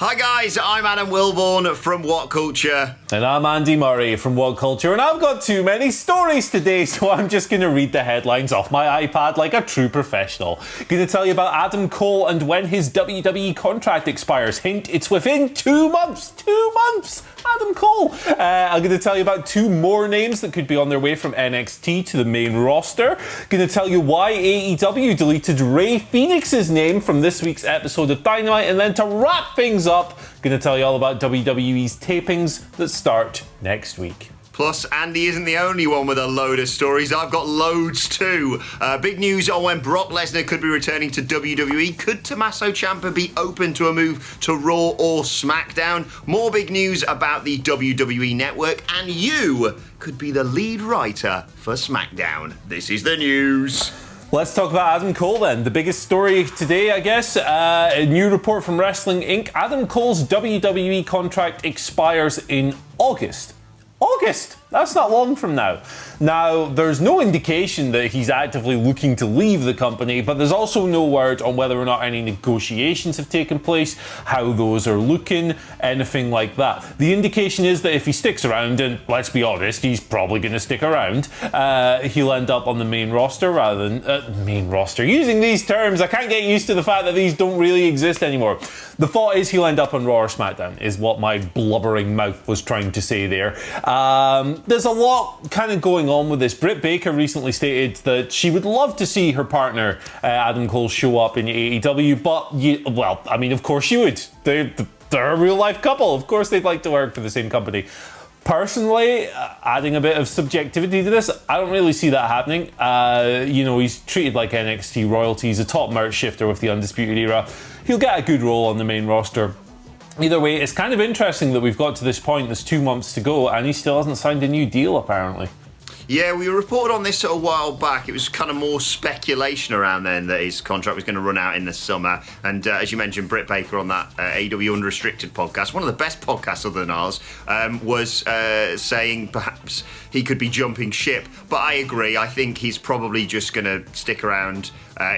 Hi guys, I'm Adam Wilborn from WhatCulture. And I'm Andy Murray from WhatCulture, and I've got too many stories today, so I'm just going to read the headlines off my iPad like a true professional. Going to tell you about Adam Cole and when his WWE contract expires. Hint, it's within 2 months. 2 months! Adam Cole. I'm going to tell you about two more names that could be on their way from NXT to the main roster. Going to tell you why AEW deleted Rey Fenix's name from this week's episode of Dynamite, and then to wrap things up, going to tell you all about WWE's tapings that start next week. Plus, Andy isn't the only one with a load of stories. I've got loads too. Big news on when Brock Lesnar could be returning to WWE. Could Tommaso Ciampa be open to a move to Raw or SmackDown? More big news about the WWE Network. And you could be the lead writer for SmackDown. This is the news. Let's talk about Adam Cole then. The biggest story today, I guess, a new report from Wrestling Inc. Adam Cole's WWE contract expires in August. August! That's not long from now. Now, there's no indication that he's actively looking to leave the company, but there's also no word on whether or not any negotiations have taken place, how those are looking, anything like that. The indication is that if he sticks around, and let's be honest, he's probably going to stick around, he'll end up on the main roster rather than... main roster. Using these terms, I can't get used to the fact that these don't really exist anymore. The thought is he'll end up on Raw or SmackDown, is what my blubbering mouth was trying to say there. There's a lot kind of going on with this. Britt Baker recently stated that she would love to see her partner, Adam Cole, show up in AEW, but, of course she would. They're a real-life couple. Of course they'd like to work for the same company. Personally, adding a bit of subjectivity to this, I don't really see that happening. He's treated like NXT royalty. He's a top merch shifter with the Undisputed Era. He'll get a good role on the main roster. Either way, it's kind of interesting that we've got to this point, there's 2 months to go, and he still hasn't signed a new deal, apparently. Yeah, we reported on this a while back. It was kind of more speculation around then that his contract was going to run out in the summer. And as you mentioned, Britt Baker on that AEW Unrestricted podcast, one of the best podcasts other than ours, was saying perhaps he could be jumping ship. But I agree. I think he's probably just going to stick around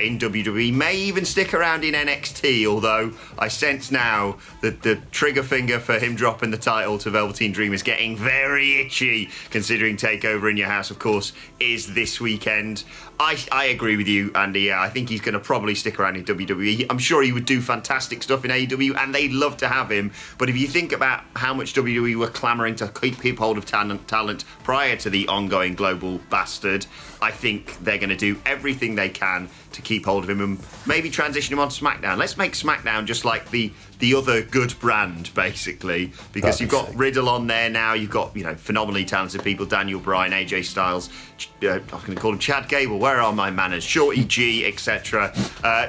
in WWE, may even stick around in NXT, although I sense now that the trigger finger for him dropping the title to Velveteen Dream is getting very itchy, considering TakeOver in Your House, of course, is this weekend. I agree with you, Andy. Yeah, I think he's going to probably stick around in WWE. I'm sure he would do fantastic stuff in AEW, and they'd love to have him. But if you think about how much WWE were clamouring to keep hold of talent prior to the ongoing global bastard, I think they're going to do everything they can to keep hold of him and maybe transition him on SmackDown. Let's make SmackDown just like the other good brand, basically, because you've got Riddle on there now. You've got phenomenally talented people: Daniel Bryan, AJ Styles. I'm going to call him Chad Gable. Where are my manners? Shorty G, etc.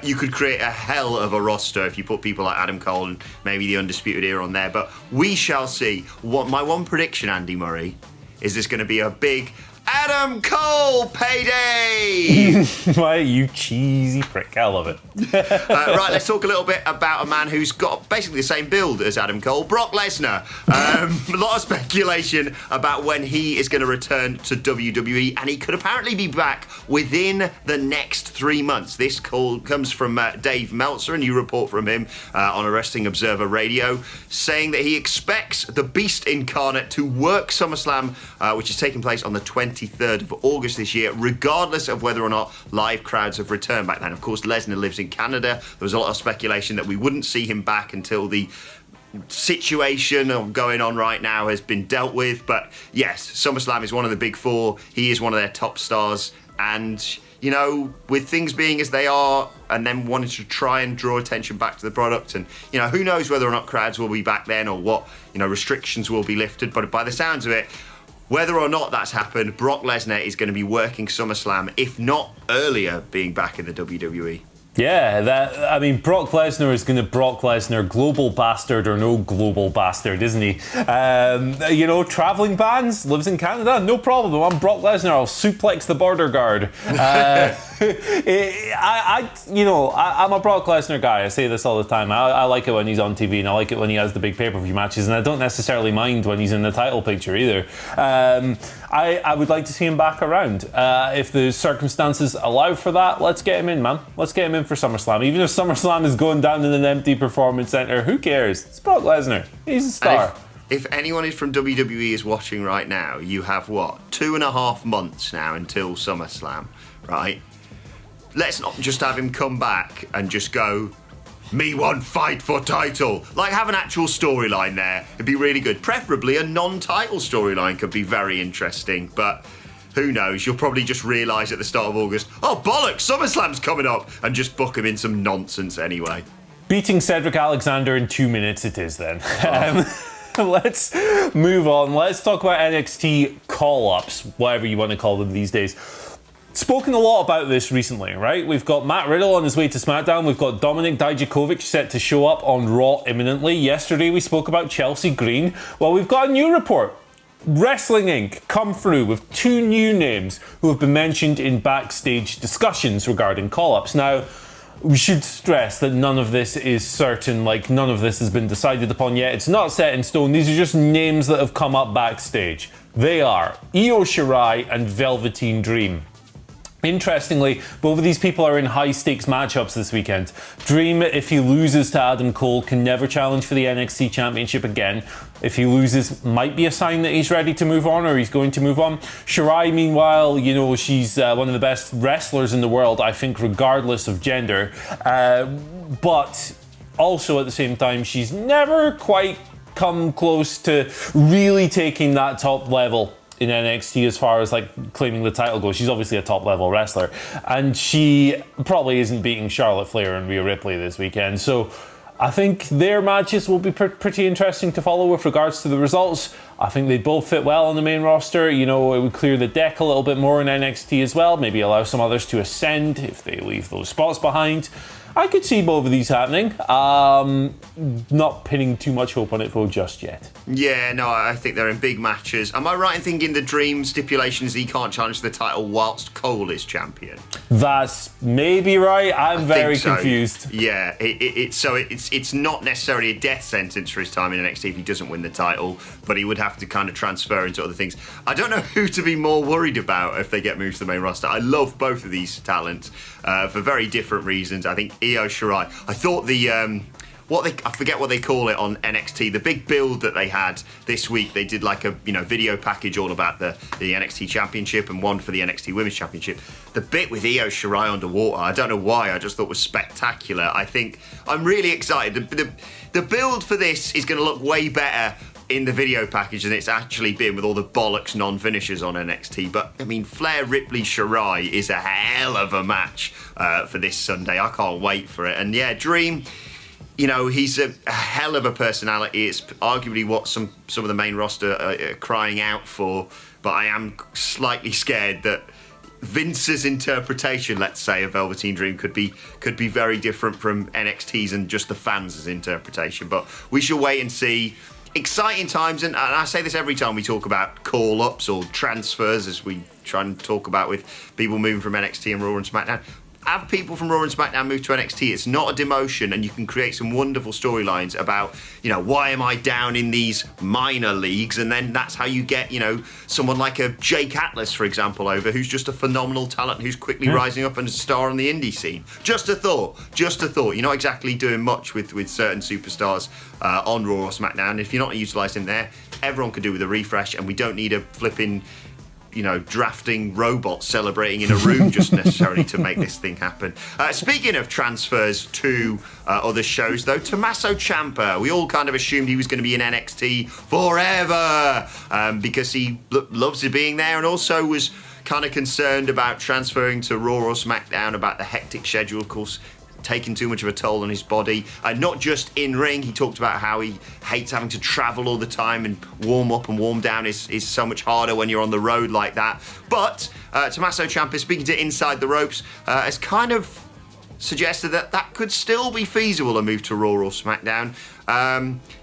You could create a hell of a roster if you put people like Adam Cole and maybe the Undisputed Era on there. But we shall see. My one prediction, Andy Murray, is there's going to be a big Adam Cole payday! Why, you cheesy prick. I love it. Right, let's talk a little bit about a man who's got basically the same build as Adam Cole, Brock Lesnar. A lot of speculation about when he is going to return to WWE, and he could apparently be back within the next 3 months. This call comes from Dave Meltzer, a new report from him on a Wrestling Observer Radio, saying that he expects the Beast Incarnate to work SummerSlam, which is taking place on the 23rd of August this year, regardless of whether or not live crowds have returned back then. Of course, Lesnar lives in Canada. There was a lot of speculation that we wouldn't see him back until the situation going on right now has been dealt with. But yes, SummerSlam is one of the big four. He is one of their top stars. And, with things being as they are and then wanting to try and draw attention back to the product, and, who knows whether or not crowds will be back then or what, restrictions will be lifted. But by the sounds of it, whether or not that's happened, Brock Lesnar is going to be working SummerSlam, if not earlier, being back in the WWE. Yeah, Brock Lesnar is going to Brock Lesnar, global bastard or no global bastard, isn't he? Traveling bans, lives in Canada, no problem. I'm Brock Lesnar, I'll suplex the border guard. I'm a Brock Lesnar guy. I say this all the time. I like it when he's on TV, and I like it when he has the big pay-per-view matches, and I don't necessarily mind when he's in the title picture either. I would like to see him back around. If the circumstances allow for that, let's get him in, man. Let's get him in him for SummerSlam. Even if SummerSlam is going down in an empty performance center, who cares? It's Brock Lesnar. He's a star. If anyone is from WWE is watching right now, you have what, 2.5 months now until SummerSlam, right? Let's not just have him come back and just go, me one fight for title. Like, have an actual storyline there. It'd be really good. Preferably a non-title storyline could be very interesting, but who knows? You'll probably just realise at the start of August, oh bollocks, SummerSlam's coming up, and just book him in some nonsense anyway. Beating Cedric Alexander in 2 minutes it is then. Let's move on. Let's talk about NXT call-ups, whatever you want to call them these days. Spoken a lot about this recently, right? We've got Matt Riddle on his way to SmackDown. We've got Dominik Dijakovic set to show up on Raw imminently. Yesterday we spoke about Chelsea Green. Well, we've got a new report. Wrestling Inc. come through with 2 new names who have been mentioned in backstage discussions regarding call-ups. Now, we should stress that none of this is certain, like none of this has been decided upon yet. It's not set in stone. These are just names that have come up backstage. They are Io Shirai and Velveteen Dream. Interestingly, both of these people are in high-stakes matchups this weekend. Dream, if he loses to Adam Cole, can never challenge for the NXT Championship again. If he loses, might be a sign that he's ready to move on or he's going to move on. Shirai, meanwhile, you know, she's one of the best wrestlers in the world, I think, regardless of gender. But also, at the same time, she's never quite come close to really taking that top level in NXT as far as like claiming the title goes. She's obviously a top level wrestler, and she probably isn't beating Charlotte Flair and Rhea Ripley this weekend. So I think their matches will be pretty interesting to follow with regards to the results. I think they both fit well on the main roster. You know, it would clear the deck a little bit more in NXT as well. Maybe allow some others to ascend if they leave those spots behind. I could see both of these happening. Not pinning too much hope on it though just yet. Yeah, no, I think they're in big matches. Am I right in thinking the Dream stipulation is he can't challenge the title whilst Cole is champion? That's maybe right. I'm very confused. Yeah, it's not necessarily a death sentence for his time in NXT if he doesn't win the title, but he would have to kind of transfer into other things. I don't know who to be more worried about if they get moved to the main roster. I love both of these talents for very different reasons. I think Io Shirai, I thought I forget what they call it on NXT, the big build that they had this week. They did like a video package all about the NXT Championship and one for the NXT Women's Championship. The bit with Io Shirai underwater, I don't know why, I just thought was spectacular. I think I'm really excited. The build for this is going to look way better in the video package than it's actually been with all the bollocks non-finishers on NXT. But I mean, Flair Ripley Shirai is a hell of a match for this Sunday. I can't wait for it. And yeah, Dream, you know, he's a hell of a personality. It's arguably what some of the main roster are crying out for. But I am slightly scared that Vince's interpretation, let's say, of Velveteen Dream could be very different from NXT's and just the fans' interpretation. But we shall wait and see. Exciting times, and I say this every time we talk about call-ups or transfers, as we try and talk about with people moving from NXT and Raw and SmackDown. Have people from Raw and SmackDown move to NXT. It's not a demotion, and you can create some wonderful storylines about, you know, why am I down in these minor leagues? And then that's how you get, you know, someone like a Jake Atlas, for example, over, who's just a phenomenal talent who's quickly rising up and a star on the indie scene. Just a thought. You're not exactly doing much with certain superstars on Raw or SmackDown. If you're not utilising them there, everyone could do with a refresh, and we don't need a flipping, you know, drafting robots celebrating in a room just necessarily to make this thing happen. Speaking of transfers to other shows, though, Tommaso Ciampa, we all kind of assumed he was going to be in NXT forever because he loves being there, and also was kind of concerned about transferring to Raw or SmackDown, about the hectic schedule, of course, taking too much of a toll on his body. Not just in ring, he talked about how he hates having to travel all the time, and warm up and warm down is so much harder when you're on the road like that. But Tommaso Ciampa, speaking to Inside the Ropes, has kind of suggested that could still be feasible, a move to Raw or SmackDown.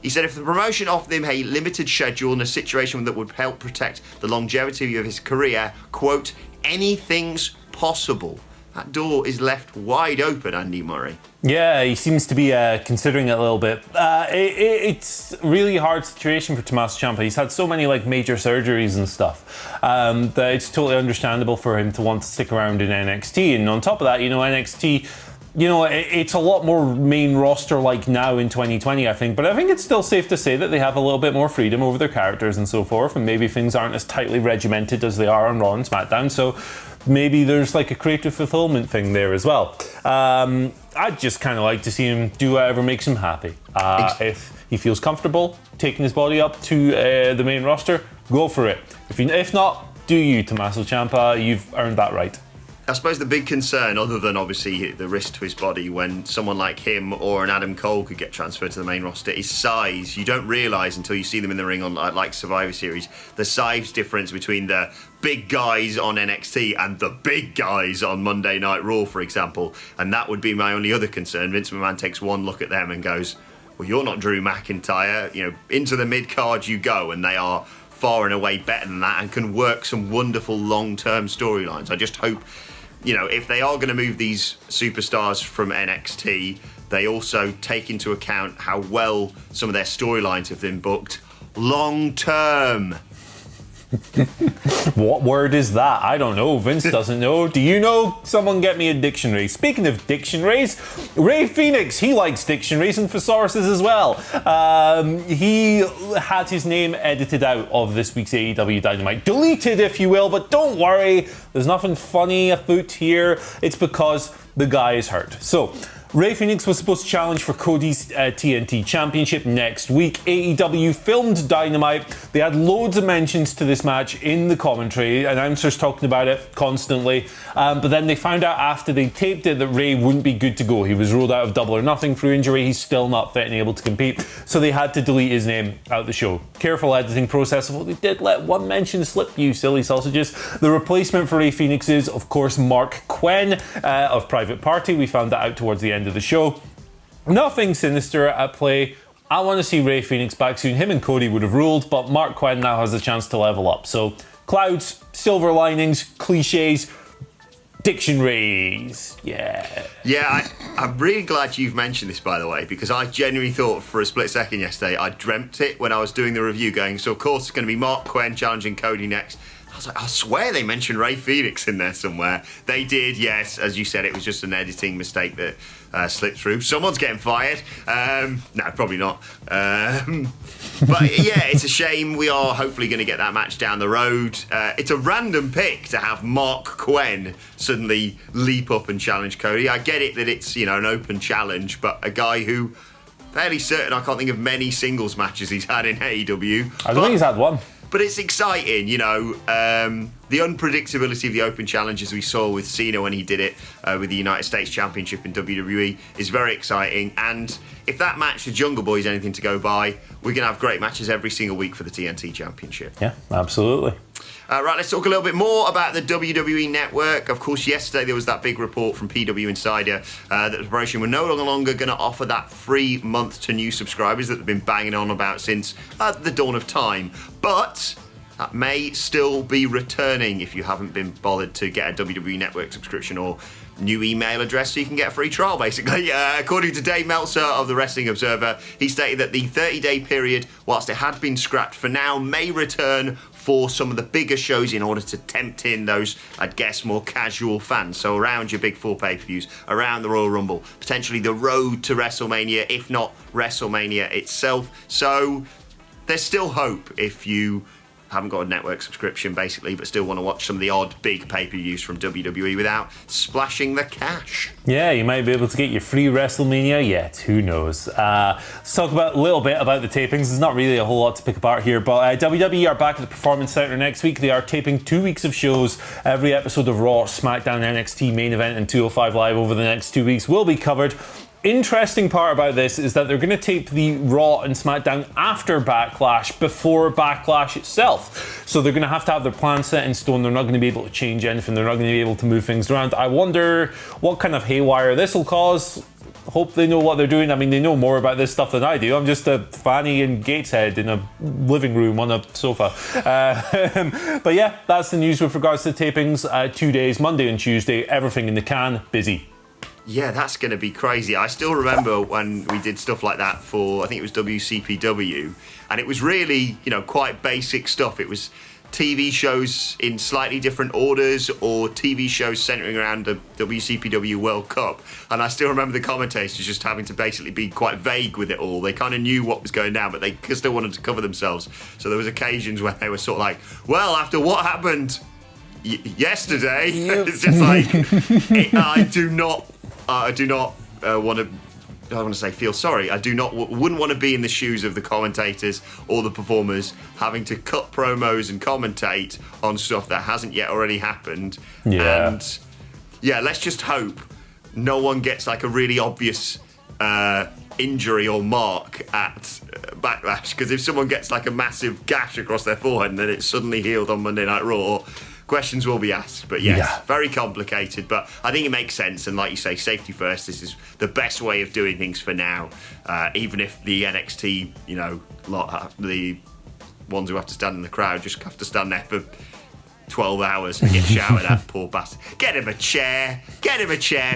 He said if the promotion offered him a limited schedule and a situation that would help protect the longevity of his career, quote, anything's possible. That door is left wide open, Andy Murray. Yeah, he seems to be considering it a little bit. It's a really hard situation for Tommaso Ciampa. He's had so many major surgeries and stuff that it's totally understandable for him to want to stick around in NXT. And on top of that, you know, NXT it's a lot more main roster like now in 2020, I think. But I think it's still safe to say that they have a little bit more freedom over their characters and so forth, and maybe things aren't as tightly regimented as they are on Raw and SmackDown. So maybe there's like a creative fulfillment thing there as well. I'd just kind of like to see him do whatever makes him happy. If he feels comfortable taking his body up to the main roster, go for it. If not, do you, Tommaso Ciampa? You've earned that right. I suppose the big concern, other than obviously the risk to his body when someone like him or an Adam Cole could get transferred to the main roster, is size. You don't realise until you see them in the ring on like Survivor Series, the size difference between the big guys on NXT and the big guys on Monday Night Raw, for example. And that would be my only other concern. Vince McMahon takes one look at them and goes, well, you're not Drew McIntyre. Into the mid-card you go, and they are far and away better than that and can work some wonderful long-term storylines. I just hope, if they are going to move these superstars from NXT, they also take into account how well some of their storylines have been booked long-term. What word is that? I don't know. Vince doesn't know. Do you know? Someone get me a dictionary. Speaking of dictionaries, Rey Fenix, he likes dictionaries and thesauruses as well. He had his name edited out of this week's AEW Dynamite. Deleted, if you will, but don't worry. There's nothing funny afoot here. It's because the guy is hurt. So, Rey Fenix was supposed to challenge for Cody's TNT Championship next week. AEW filmed Dynamite. They had loads of mentions to this match in the commentary. Announcers talking about it constantly. But then they found out after they taped it that Rey wouldn't be good to go. He was ruled out of Double or Nothing through injury. He's still not fit and able to compete. So they had to delete his name out of the show. Careful editing process. Well, they did let one mention slip, you silly sausages. The replacement for Rey Fenix is, of course, Mark Quinn of Private Party. We found that out towards the end of the show. Nothing sinister at play. I want to see Rey Fenix back soon. Him and Cody would have ruled, but Mark Quinn now has a chance to level up. So, clouds, silver linings, cliches, dictionaries. Yeah, I'm really glad you've mentioned this, by the way, because I genuinely thought for a split second yesterday, I dreamt it when I was doing the review, going, so of course it's going to be Mark Quinn challenging Cody next. I was like, I swear they mentioned Rey Fenix in there somewhere. They did, yes. As you said, it was just an editing mistake that slipped through. Someone's getting fired. No, probably not. But yeah, it's a shame. We are hopefully going to get that match down the road. It's a random pick to have Mark Quinn suddenly leap up and challenge Cody. I get it that it's, an open challenge, but a guy who, fairly certain I can't think of many singles matches he's had in AEW. I don't think he's had one. But it's exciting, the unpredictability of the open challenges we saw with Cena when he did it with the United States Championship in WWE is very exciting. And if that match with Jungle Boy is anything to go by, we're going to have great matches every single week for the TNT Championship. Yeah, absolutely. Right, let's talk a little bit more about the WWE Network. Of course, yesterday there was that big report from PW Insider that the promotion were no longer going to offer that free month to new subscribers that they've been banging on about since the dawn of time. But that may still be returning if you haven't been bothered to get a WWE Network subscription or new email address so you can get a free trial, basically. According to Dave Meltzer of the Wrestling Observer, he stated that the 30-day period, whilst it had been scrapped for now, may return for some of the bigger shows in order to tempt in those, I'd guess, more casual fans. So around your big four pay-per-views, around the Royal Rumble, potentially the road to WrestleMania, if not WrestleMania itself. So there's still hope if you haven't got a network subscription, basically, but still want to watch some of the odd big pay-per-views from WWE without splashing the cash. Yeah, you might be able to get your free WrestleMania yet. Who knows? Let's talk about a little bit about the tapings. There's not really a whole lot to pick apart here, but WWE are back at the Performance Center next week. They are taping 2 weeks of shows. Every episode of Raw, SmackDown, NXT, Main Event, and 205 Live over the next 2 weeks will be covered. Interesting part about this is that they're going to tape the Raw and SmackDown after Backlash, before Backlash itself. So they're going to have their plan set in stone. They're not going to be able to change anything. They're not going to be able to move things around. I wonder what kind of haywire this will cause. Hope they know what they're doing. I mean, they know more about this stuff than I do. I'm just a fanny in Gateshead in a living room on a sofa. But yeah, that's the news with regards to tapings. 2 days, Monday and Tuesday, everything in the can, busy. Yeah, that's going to be crazy. I still remember when we did stuff like that for, I think it was WCPW, and it was really, quite basic stuff. It was TV shows in slightly different orders or TV shows centering around the WCPW World Cup. And I still remember the commentators just having to basically be quite vague with it all. They kind of knew what was going down, but they still wanted to cover themselves. So there was occasions when they were sort of like, well, after what happened yesterday, it's just like, I do not want to. I want to say feel sorry. I wouldn't want to be in the shoes of the commentators or the performers having to cut promos and commentate on stuff that hasn't yet already happened. Yeah. And yeah, let's just hope no one gets like a really obvious injury or mark at Backlash, because if someone gets like a massive gash across their forehead and then it's suddenly healed on Monday Night Raw, questions will be asked. But yes, very complicated, but I think it makes sense. And like you say, safety first. This is the best way of doing things for now. Even if the NXT, the ones who have to stand in the crowd just have to stand there for 12 hours and get shouted at, poor bastard. Get him a chair,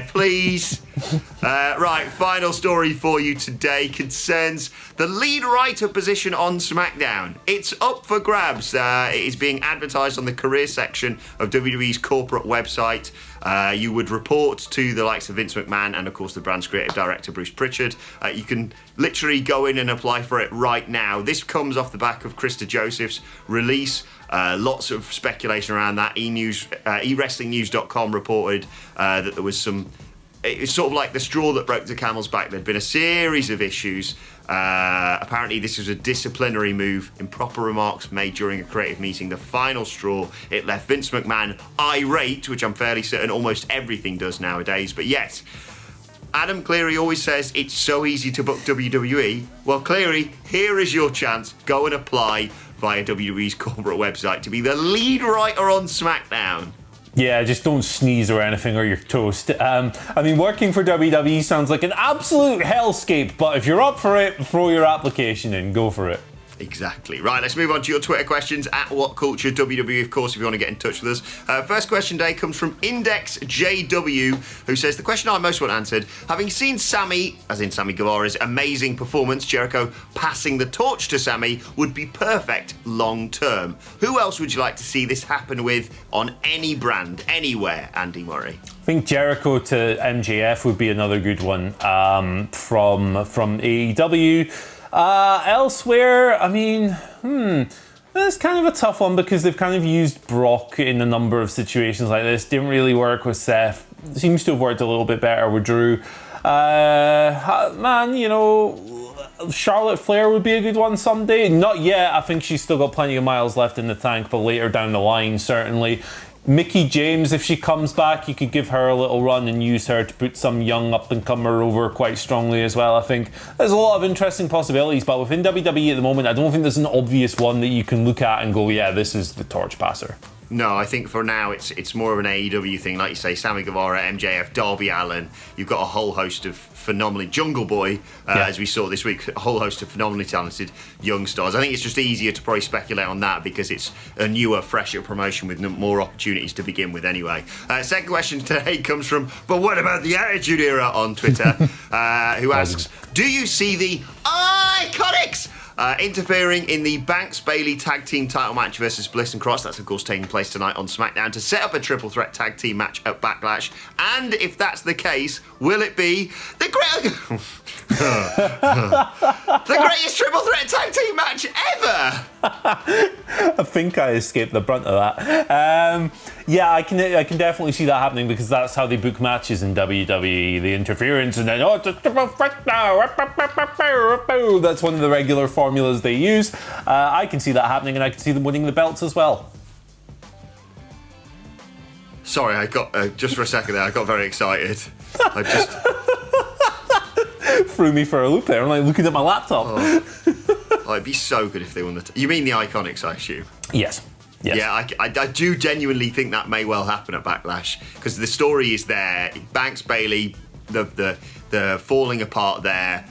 please. Right, final story for you today concerns the lead writer position on SmackDown. It's up for grabs. It is being advertised on the career section of WWE's corporate website. You would report to the likes of Vince McMahon and, of course, the brand's creative director, Bruce Pritchard. You can literally go in and apply for it right now. This comes off the back of Krista Joseph's release. Lots of speculation around that. eWrestlingNews.com reported that there was some... It's sort of like the straw that broke the camel's back. There'd been a series of issues. Apparently this was a disciplinary move, improper remarks made during a creative meeting. The final straw, it left Vince McMahon irate, which I'm fairly certain almost everything does nowadays. But yes, Adam Cleary always says it's so easy to book WWE. Well, Cleary, here is your chance. Go and apply via WWE's corporate website to be the lead writer on SmackDown. Yeah, just don't sneeze or anything or you're toast. Working for WWE sounds like an absolute hellscape, but if you're up for it, throw your application in, go for it. Exactly. Right, let's move on to your Twitter questions at WhatCulture WWE, of course, if you want to get in touch with us. First question today comes from Index JW, who says, the question I most want answered, having seen Sammy, as in Sammy Guevara's amazing performance, Jericho passing the torch to Sammy would be perfect long term. Who else would you like to see this happen with on any brand, anywhere, Andy Murray? I think Jericho to MJF would be another good one from AEW. Elsewhere, it's kind of a tough one because they've kind of used Brock in a number of situations like this. Didn't really work with Seth. Seems to have worked a little bit better with Drew. Charlotte Flair would be a good one someday. Not yet. I think she's still got plenty of miles left in the tank, but later down the line, certainly. Mickie James, if she comes back, you could give her a little run and use her to put some young up-and-comer over quite strongly as well, I think. There's a lot of interesting possibilities, but within WWE at the moment, I don't think there's an obvious one that you can look at and go, yeah, this is the torch passer. No, I think for now it's more of an AEW thing. Like you say, Sammy Guevara, MJF, Darby Allin. You've got a whole host of phenomenally... Jungle Boy, as we saw this week, a whole host of phenomenally talented young stars. I think it's just easier to probably speculate on that because it's a newer, fresher promotion with more opportunities to begin with anyway. Second question today comes from, but what about the Attitude Era on Twitter, who asks, do you see the Iconics interfering in the Banks-Bayley tag team title match versus Bliss and Cross? That's, of course, taking place tonight on SmackDown to set up a triple threat tag team match at Backlash. And if that's the case, will it be the greatest triple threat tag team match ever? I think I escaped the brunt of that. I can definitely see that happening because that's how they book matches in WWE. The interference and then, it's a triple threat now. That's one of the regular formulas they use. I can see that happening and I can see them winning the belts as well. Sorry, I got, just for a second there, I got very excited. I just... Threw me for a loop there. I'm like looking at my laptop. It'd be so good if they won the... You mean the Iconics, I assume? Yes. Yeah, I do genuinely think that may well happen at Backlash because the story is there. Banks, Bayley, the falling apart there.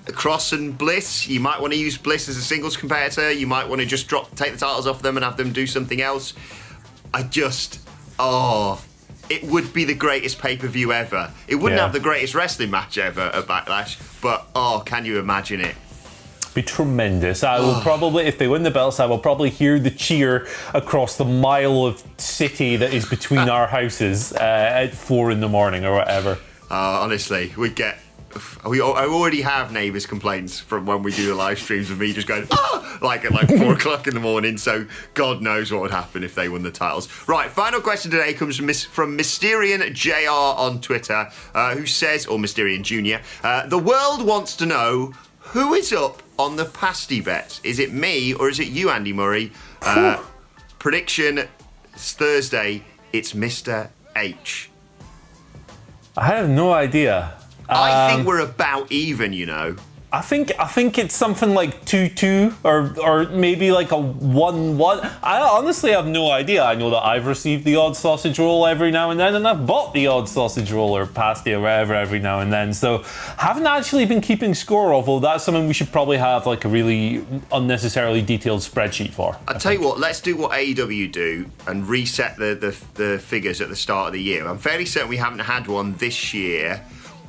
Cross and Bliss, you might want to use Bliss as a singles competitor. You might want to just take the titles off them and have them do something else. It would be the greatest pay-per-view ever. It wouldn't have the greatest wrestling match ever at Backlash, but can you imagine it? Be tremendous. I will probably, if they win the belts, I will probably hear the cheer across the mile of city that is between our houses at 4 a.m. or whatever. Honestly, I already have neighbours' complaints from when we do the live streams of me just going, like at 4 o'clock in the morning. So God knows what would happen if they won the titles. Right, final question today comes from Mysterian JR on Twitter, who says, or Mysterian Jr., the world wants to know who is up on the pasty bets. Is it me or is it you, Andy Murray? Prediction it's Thursday. It's Mr. H. I have no idea. I think we're about even, you know. I think it's something like 2-2 or maybe like a 1-1. I honestly have no idea. I know that I've received the odd sausage roll every now and then, and I've bought the odd sausage roll or pasty or whatever every now and then. So haven't actually been keeping score, although that's something we should probably have like a really unnecessarily detailed spreadsheet for. I'll tell you what, let's do what AEW do and reset the figures at the start of the year. I'm fairly certain we haven't had one this year.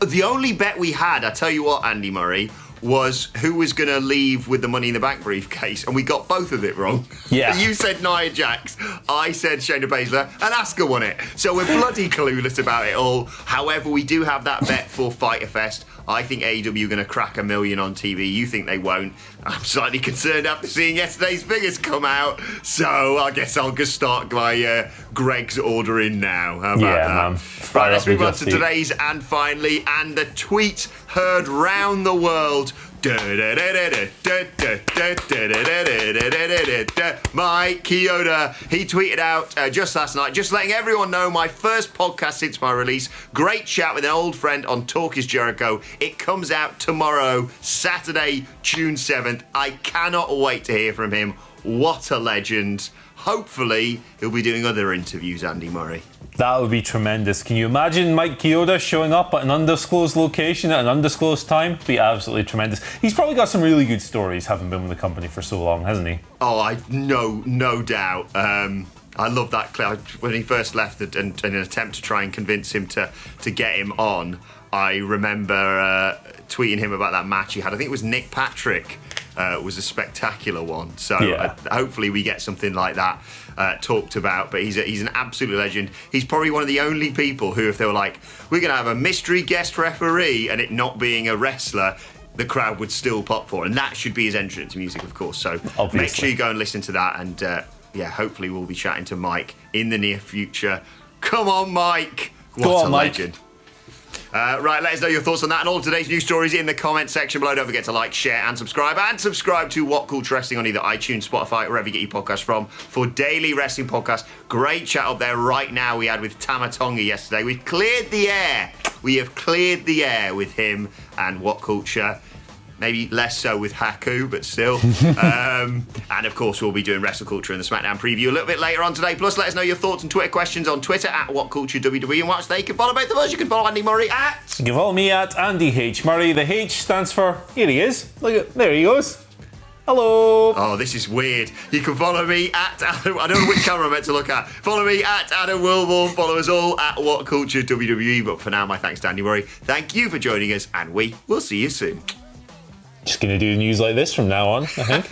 The only bet we had, I tell you what, Andy Murray, was who was going to leave with the Money in the Bank briefcase, and we got both of it wrong. Yeah. You said Nia Jax, I said Shayna Baszler, and Asuka won it. So we're bloody clueless about it all. However, we do have that bet for Fyter Fest. I think AEW are going to crack 1 million on TV. You think they won't. I'm slightly concerned after seeing yesterday's figures come out. So I guess I'll just start my Greg's ordering now. How about that? Man. Right, let's move on to today's and finally, and the tweet heard round the world. Mike Chioda, he tweeted out just last night, just letting everyone know my first podcast since my release. Great chat with an old friend on Talk is Jericho. It comes out tomorrow, Saturday, June 7th. I cannot wait to hear from him. What a legend. Hopefully, he'll be doing other interviews, Andy Murray. That would be tremendous. Can you imagine Mike Chioda showing up at an undisclosed location at an undisclosed time? Be absolutely tremendous. He's probably got some really good stories, having been with the company for so long, hasn't he? Oh, no doubt. I love that clip. When he first left and in an attempt to try and convince him to get him on, I remember tweeting him about that match he had. I think it was Nick Patrick. Was a spectacular one. So hopefully we get something like that talked about. But he's an absolute legend. He's probably one of the only people who, if they were like, we're going to have a mystery guest referee and it not being a wrestler, the crowd would still pop for. And that should be his entrance music, of course. So Obviously. Make sure you go and listen to that. And hopefully we'll be chatting to Mike in the near future. Come on, Mike. What a legend. Right, let us know your thoughts on that and all of today's news stories in the comment section below. Don't forget to like, share and subscribe. And subscribe to WhatCulture Wrestling on either iTunes, Spotify, wherever you get your podcasts from for daily wrestling podcasts. Great chat up there right now we had with Tama Tonga yesterday. We've cleared the air. We have cleared the air with him and WhatCulture. Maybe less so with Haku, but still. And of course, we'll be doing WrestleCulture and the SmackDown preview a little bit later on today. Plus, let us know your thoughts and Twitter questions on Twitter at WhatCultureWWE. And watch, they can follow both of us. You can follow Andy Murray at... You can follow me at Andy H. Murray. The H stands for... Here he is. Look at... There he goes. Hello. Oh, this is weird. You can follow me at Adam. I don't know which camera I'm meant to look at. Follow me at Adam Wilborn. Follow us all at WhatCultureWWE. But for now, my thanks to Andy Murray. Thank you for joining us, and we will see you soon. Just going to do news like this from now on, I think.